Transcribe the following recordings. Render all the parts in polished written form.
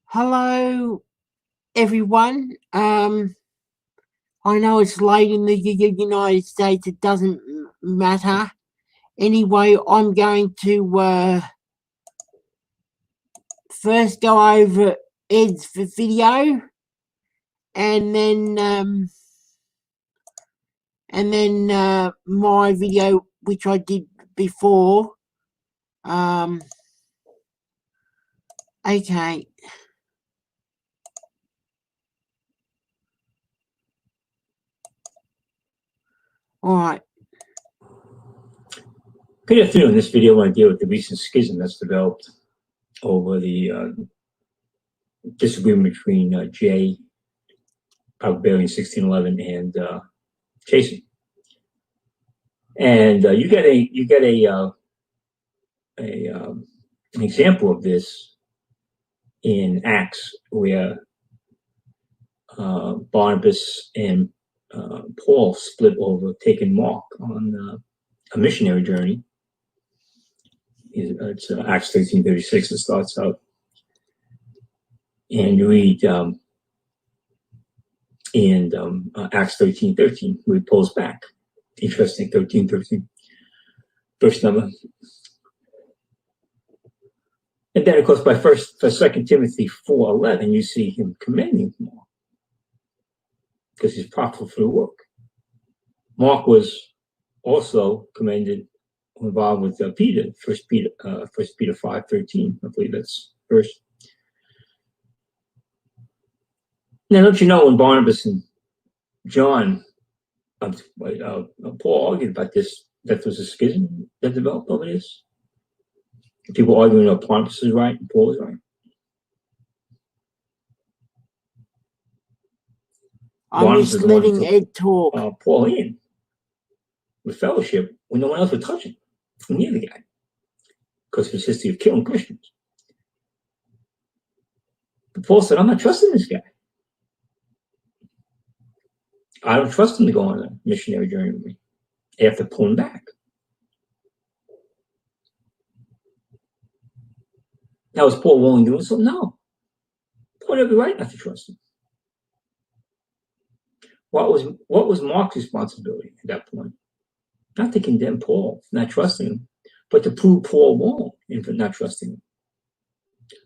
Hello, everyone. I know it's late in the United States. It doesn't matter. Anyway, I'm going to first go over Ed's video, and then my video, which I did before. Okay. All right. Good afternoon. In this video, I want to deal with the recent schism that's developed over the disagreement between Jay, Probability 1611, and Jason. And you get an example of this in Acts, where Barnabas and Paul split over taking Mark on a missionary journey. It's Acts 13:36. It starts out, and you read Acts 13:13, where he pulls back. Interesting, 13:13, verse number. And then, of course, by 2 Timothy 4:11, you see him commending Mark because he's profitable for the work. Mark was also commended, involved with Peter, 1 Peter 5:13. I believe that's verse. Now, don't you know, when Barnabas and John, Paul argued about this, that there was a schism that developed over this? People arguing that Barnabas is right and Paul is right. I'm just letting Ed talk. Paul in with fellowship when no one else would touch him, near the guy, because of his history of killing Christians. But Paul said, I'm not trusting this guy. I don't trust him to go on a missionary journey with me. After pulling back. Now, is Paul willing to do so? No. Paul had every right not to trust him. What was Mark's responsibility at that point? Not to condemn Paul for not trusting him, but to prove Paul wrong in for not trusting him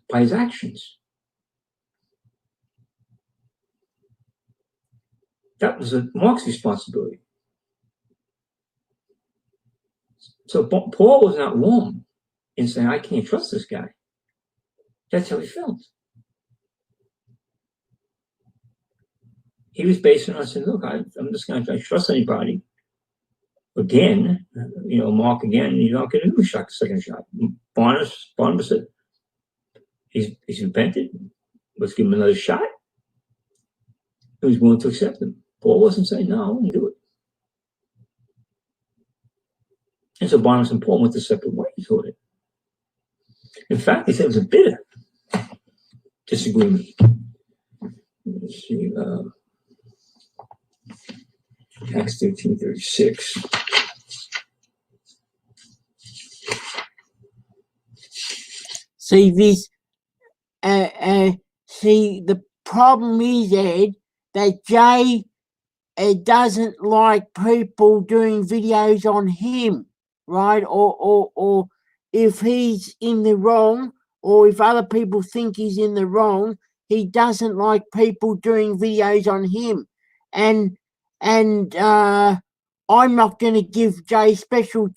by his actions. That was Mark's responsibility. So Paul was not wrong in saying, I can't trust this guy. That's how he felt. He was basing on saying, look, I'm just going to trust anybody. Again, Mark again, you're not going to do a second shot. Barnabas said, he's repented. Let's give him another shot. He was willing to accept him. Paul wasn't saying, no, I won't do it. And so Barnabas and Paul went their separate ways with it. In fact, they said it was a bitter disagreement. Let's see, Acts 13:36. See this? See, the problem is, Ed, that Jay doesn't like people doing videos on him, right? Or if he's in the wrong, or if other people think he's in the wrong, he doesn't like people doing videos on him. And I'm not going to give Jay special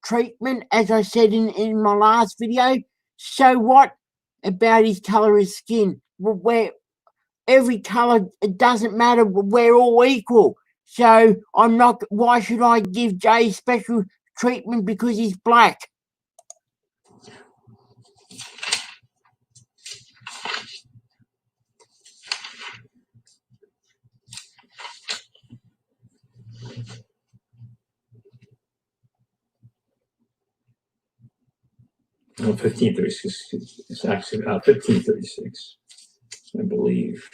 treatment, as I said in my last video. So what about his colour of skin? Where every colour, it doesn't matter, we're all equal. So I'm not, why should I give Jay special treatment because he's black? No, 1536. It's actually 1536, I believe.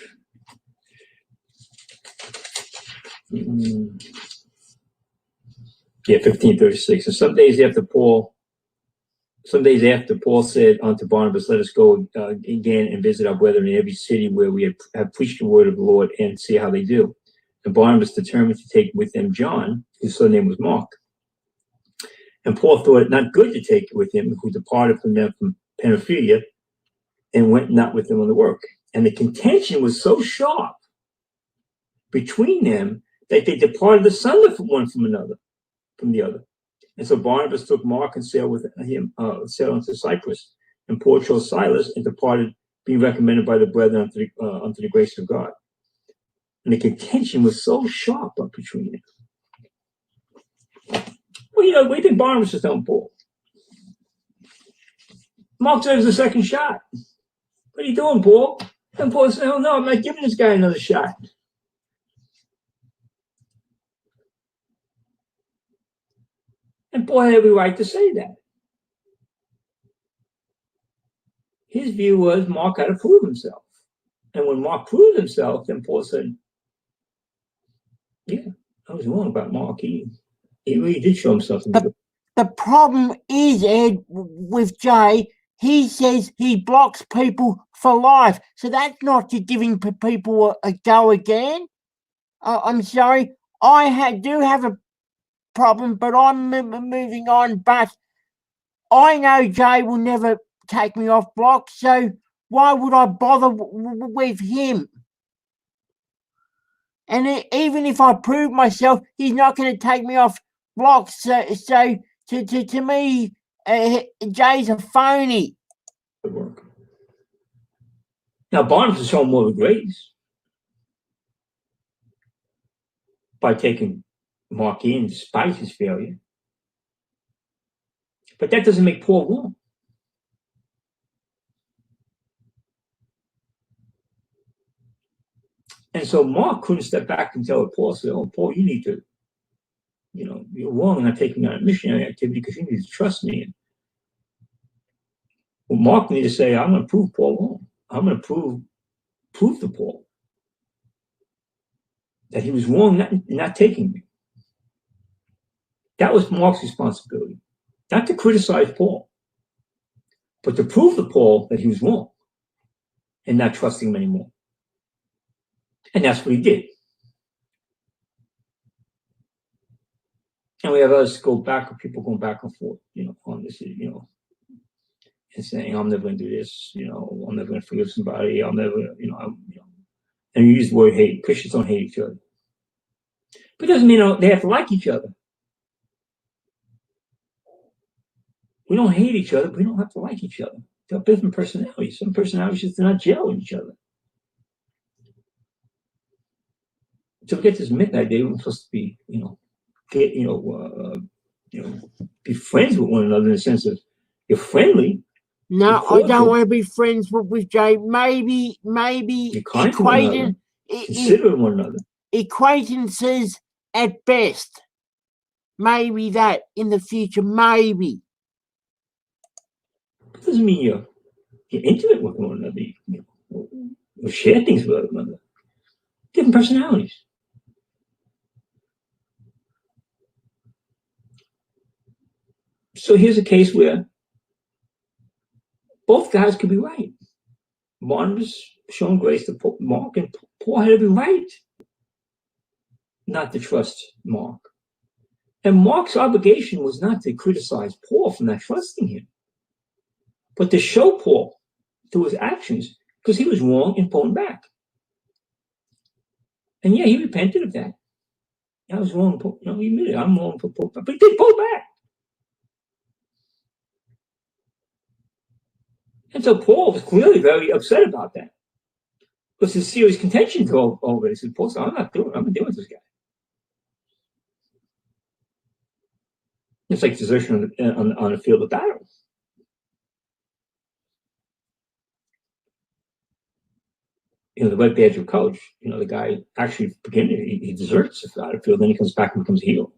Yeah, 1536. And some days after Paul some days after, Paul said unto Barnabas, let us go again and visit our brethren in every city where we have preached the word of the Lord and see how they do. And Barnabas determined to take with them John, whose surname was Mark. And Paul thought it not good to take with him, who departed from them from Pamphylia and went not with them on the work. And the contention was so sharp between them that they departed asunder from one from the other. And so Barnabas took Mark and sailed with him, sailed unto Cyprus, and Paul chose Silas and departed, being recommended by the brethren unto the grace of God. And the contention was so sharp up between them. Well, what do you think Barnabas was telling Paul? Mark deserves a second shot. What are you doing, Paul? And Paul said, oh, no, I'm not giving this guy another shot. And Paul had every right to say that. His view was Mark had to prove himself. And when Mark proved himself, then Paul said, yeah, I was wrong about Mark. He really did show himself to be good. The problem is, Ed, with Jay, he says he blocks people for life. So that's not just giving people a go again. I'm sorry. I do have a problem, but I'm moving on. But I know Jay will never take me off block, so why would I bother with him? And even if I prove myself, he's not going to take me off block. So to me, Jay's a phony. Now Barnabas is showing more of grace by taking Mark in despite his failure. But that doesn't make Paul wrong. And so Mark couldn't step back and tell Paul, say, oh, Paul, you need to, you're wrong in not taking me on a missionary activity because you need to trust me. Well, Mark needed to say, I'm going to prove Paul wrong. I'm going to prove to Paul that he was wrong not taking me. That was Mark's responsibility. Not to criticize Paul, but to prove to Paul that he was wrong and not trusting him anymore. And that's what he did. And we have others people going back and forth, on this, and saying, I'm never going to do this, I'm never going to forgive somebody, I'll never, and you use the word hate. Christians don't hate each other. But it doesn't mean they have to like each other. We don't hate each other, but we don't have to like each other. They have different personalities. Some personalities just do not gel with each other. So we get this midnight day, we're supposed to be, be friends with one another in the sense of you're friendly. No, I don't want to be friends with Jay. Maybe consider one another. Acquaintances at best. Maybe that in the future, maybe. It doesn't mean you're intimate with one another. You share things with one another. Different personalities. So here's a case where both guys could be right. Barnabas showing grace to Mark, and Paul had to be right not to trust Mark. And Mark's obligation was not to criticize Paul for not trusting him, but to show Paul through his actions because he was wrong in pulling back. And yeah, he repented of that. I was wrong. He admitted I'm wrong for pulling back, but he did pull back. And so Paul was clearly very upset about that. Because his serious contention over it. He said, Paul said, I'm not dealing with this guy. It's like desertion on a field of battle. The red badge of coach, the guy actually he deserts out of field, then he comes back and becomes a hero.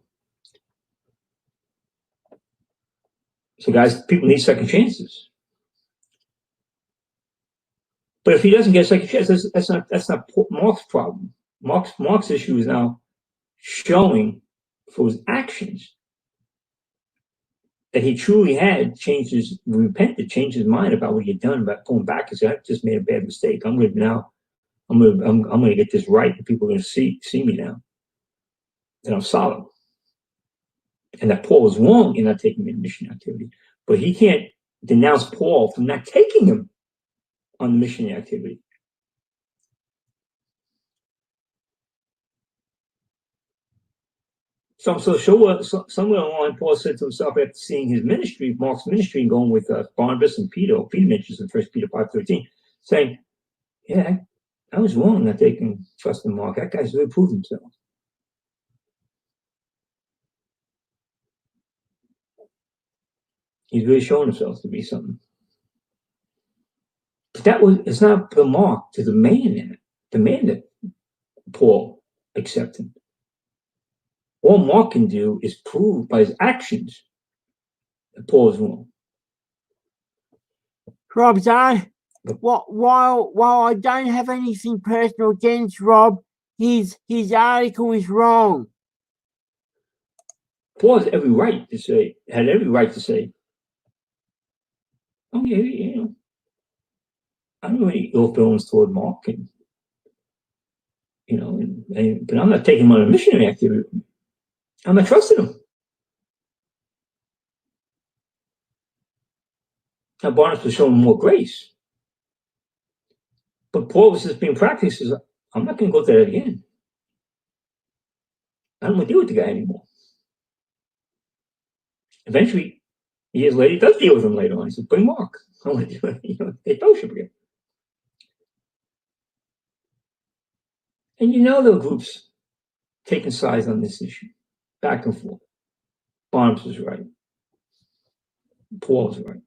So guys, people need second chances. But if he doesn't get a second chance, that's not Mark's problem. Mark's issue is now showing for his actions that he truly had repented, changed his mind about what he had done, about pulling back and said, I just made a bad mistake. I'm gonna get this right, and people are gonna see me now. And I'm solid. And that Paul was wrong in not taking him in mission activity. But he can't denounce Paul for not taking him on the mission activity. So somewhere along, Paul said to himself after seeing his ministry, Mark's ministry, and going with Barnabas and Peter. Peter mentions in 1 Peter 5:13, saying, "Yeah, I was wrong not taking trust in Mark. That guy's really proved himself." He's really showing himself to be something. But it's not the Mark to the man that Paul accepted. All Mark can do is prove by his actions that Paul is wrong. Rob, while I don't have anything personal against Rob, his article is wrong. Paul had every right to say, "Oh yeah, I don't know any ill feelings toward Mark, and but I'm not taking him on a missionary activity. I'm not trusting him." Now Barnabas was showing more grace, but Paul was just being practical. He says, "I'm not going to go through that again. I don't want to deal with the guy anymore." Eventually, years later, he does deal with him later on. He says, "Bring Mark. I want to do it." They fellowship again. And the groups taking sides on this issue, back and forth. Barnabas was right. Paul was right.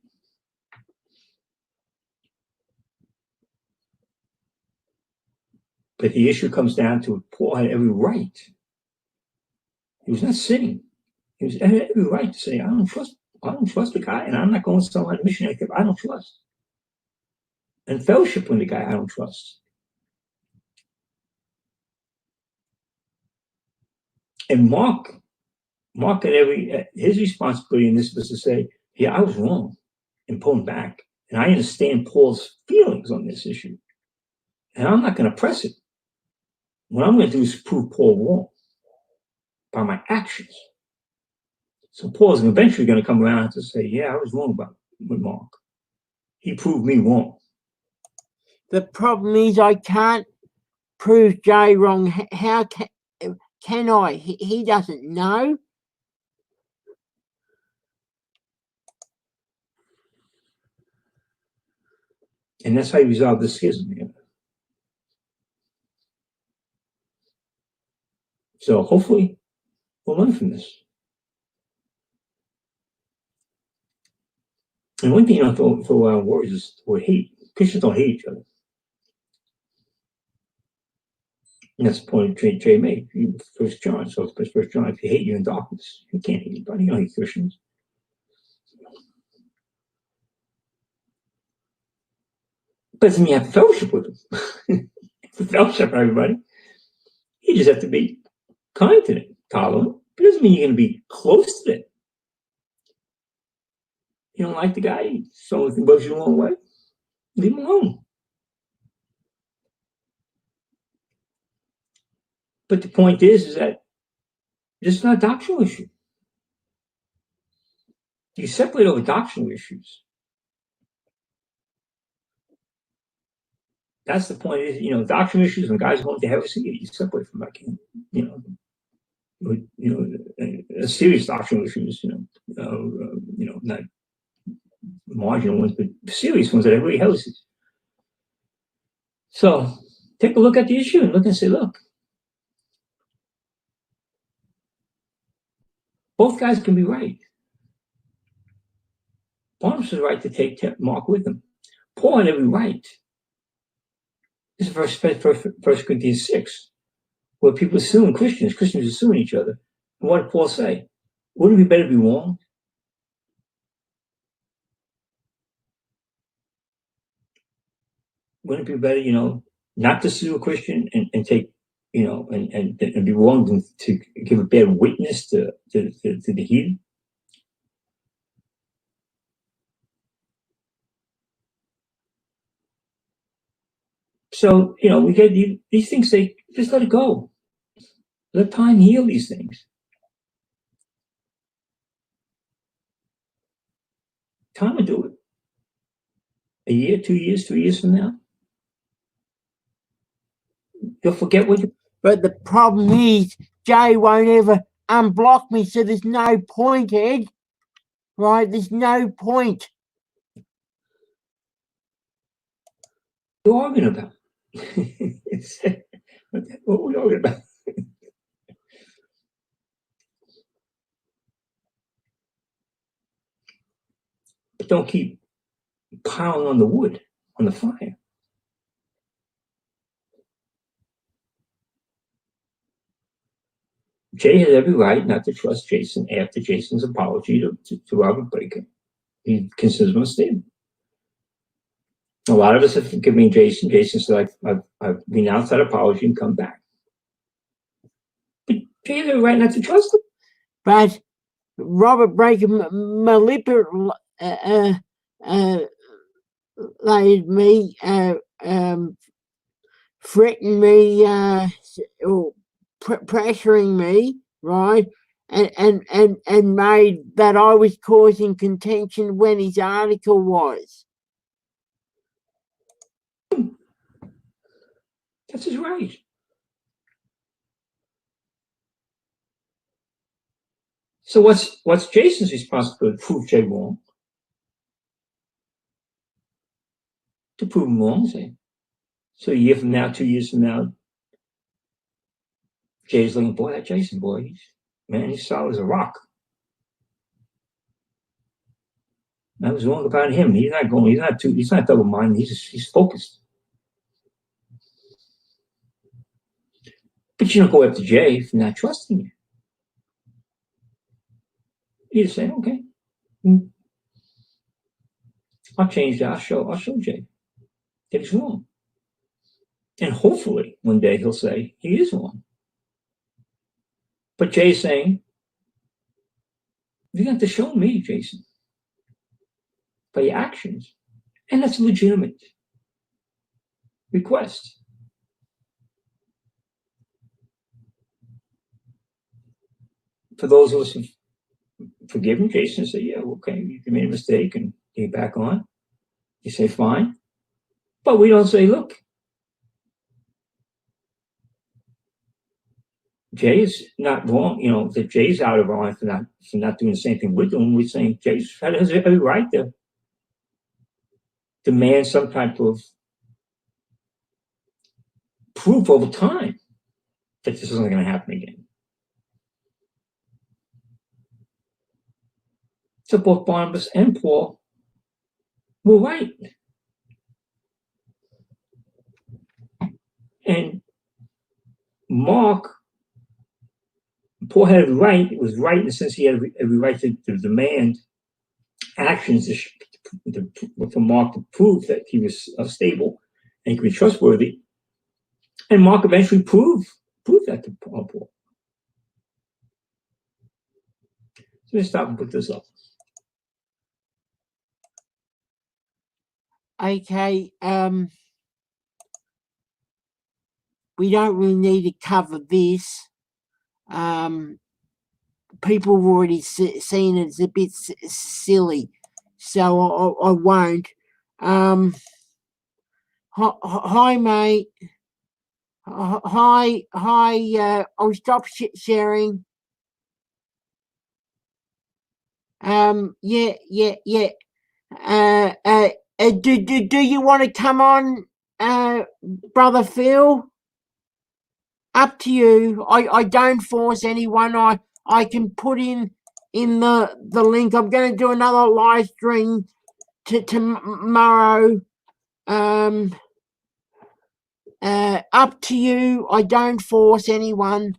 But the issue comes down to Paul had every right. He was not sinning. He had every right to say, I don't trust the guy, and I'm not going to some missionary activity I don't trust. And fellowship with the guy I don't trust. And Mark had his responsibility in this was to say, yeah, I was wrong in pulling back. And I understand Paul's feelings on this issue. And I'm not going to press it. What I'm going to do is prove Paul wrong by my actions. So Paul's eventually going to come around to say, yeah, I was wrong with Mark. He proved me wrong. The problem is I can't prove Jay wrong. How can I? He doesn't know. And that's how you resolve the schism. So hopefully we'll learn from this. And one thing for warriors is we hate. Christians don't hate each other. And that's the point Jay made. 1 John. So 1 John, if you hate, you're in darkness. You can't hate anybody. You don't hate Christians. Doesn't mean you have to fellowship with them. Fellowship everybody. You just have to be kind to them, tolerant. It doesn't mean you're going to be close to them. You don't like the guy, so if he rubs you the wrong way, leave him alone. But the point is that this is not a doctrinal issue. You separate over doctrinal issues. That's the point. Is doctrinal issues when guys are going to heresy, you separate from that. Serious doctrinal issues. Not marginal ones, but serious ones that are really heresies. So take a look at the issue and look and say, look, both guys can be right. Barnabas was right to take Mark with him. Paul had every right. This is 1 Corinthians 6, where people are suing Christians. Christians are suing each other. And what did Paul say? Wouldn't it be better to be wrong? Wouldn't it be better, not to sue a Christian and take, and be wrong to give a bad witness to the heathen? So, you know, we get these things, they just let it go. Let time heal these things. Time will do it. A year, 2 years, 3 years from now, you'll forget what you. But the problem is, Jay won't ever unblock me, so there's no point, Ed. Right? There's no point. What are we arguing about? What are we arguing about? But don't keep piling on the wood, on the fire. Jay has every right not to trust Jason after Jason's apology to Robert Baker. He considers him unstable. A lot of us have forgiven Jason. Jason said, I've renounced that apology and come back. But Jay has every right not to trust him. But Robert Baker manipulated me, threatened me, or pressuring me, right? And made that I was causing contention when his article was. That's his right. So what's Jason's responsibility? To prove Jay wrong. To prove him wrong, say. So a year from now, 2 years from now, Jay's looking, boy, that Jason, boy, he's solid as a rock. I was wrong about him. He's not double-minded. He's focused. But you don't go after Jay for not trusting you. You just say, okay, I'll change that. I'll show Jay that he's wrong. And hopefully one day he'll say he is wrong. But Jay's saying, you have to show me, Jason, by your actions. And that's a legitimate request. For those of us who forgive him, Jason say, yeah, okay, you made a mistake and get back on. You say, fine. But we don't say, look, Jay is not wrong, you know, that Jay's out of line for not doing the same thing we're doing. We're saying Jay has every right to demand some type of proof over time that this isn't going to happen again. So both Barnabas and Paul were right. And Paul had every right. It was right in the sense he had every right to demand actions for Mark to prove that he was stable and he could be trustworthy. And Mark eventually proved that to Paul. So let's stop and put this up. Okay, we don't really need to cover this. People have already seen it. It's a bit silly, so I won't. Hi, mate. Hi. I'll stop sharing. Yeah. Do you want to come on, Brother Phil? Up to you. I don't force anyone. I can put in the link. I'm going to do another live stream tomorrow. Up to you. I don't force anyone.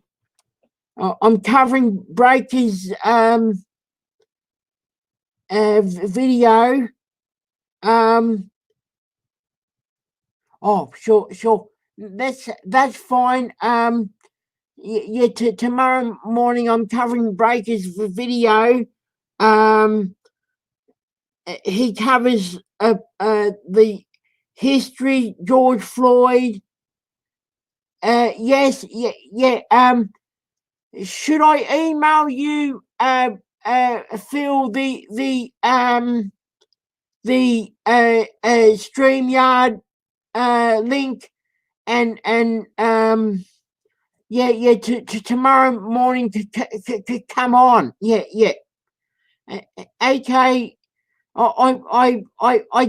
I'm covering Breaker's video. Oh, sure. That's fine. Yeah. Tomorrow morning, I'm covering Breaker's video. He covers history, George Floyd. Yes, yeah. Should I email you, Phil, the StreamYard link, and yeah, to tomorrow morning to come on. Yeah. AK, I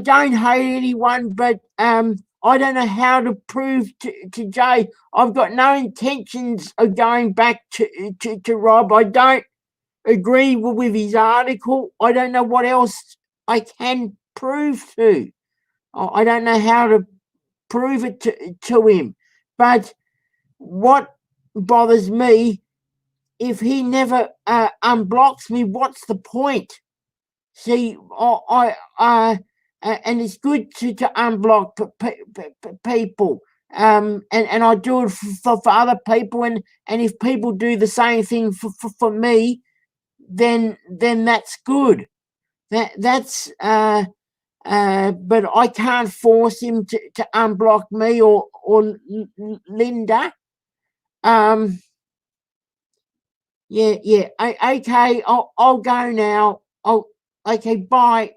don't hate anyone, but I don't know how to prove to Jay. I've got no intentions of going back to Rob. I don't agree with his article. I don't know what else I can prove to. I don't know how to prove it to him. But what bothers me, if he never unblocks me, what's the point? See, and it's good to unblock people. And I do it for other people, and if people do the same thing for me, then that's good. That's but I can't force him to unblock me or Linda. Yeah. Okay, I'll go now. Okay, bye.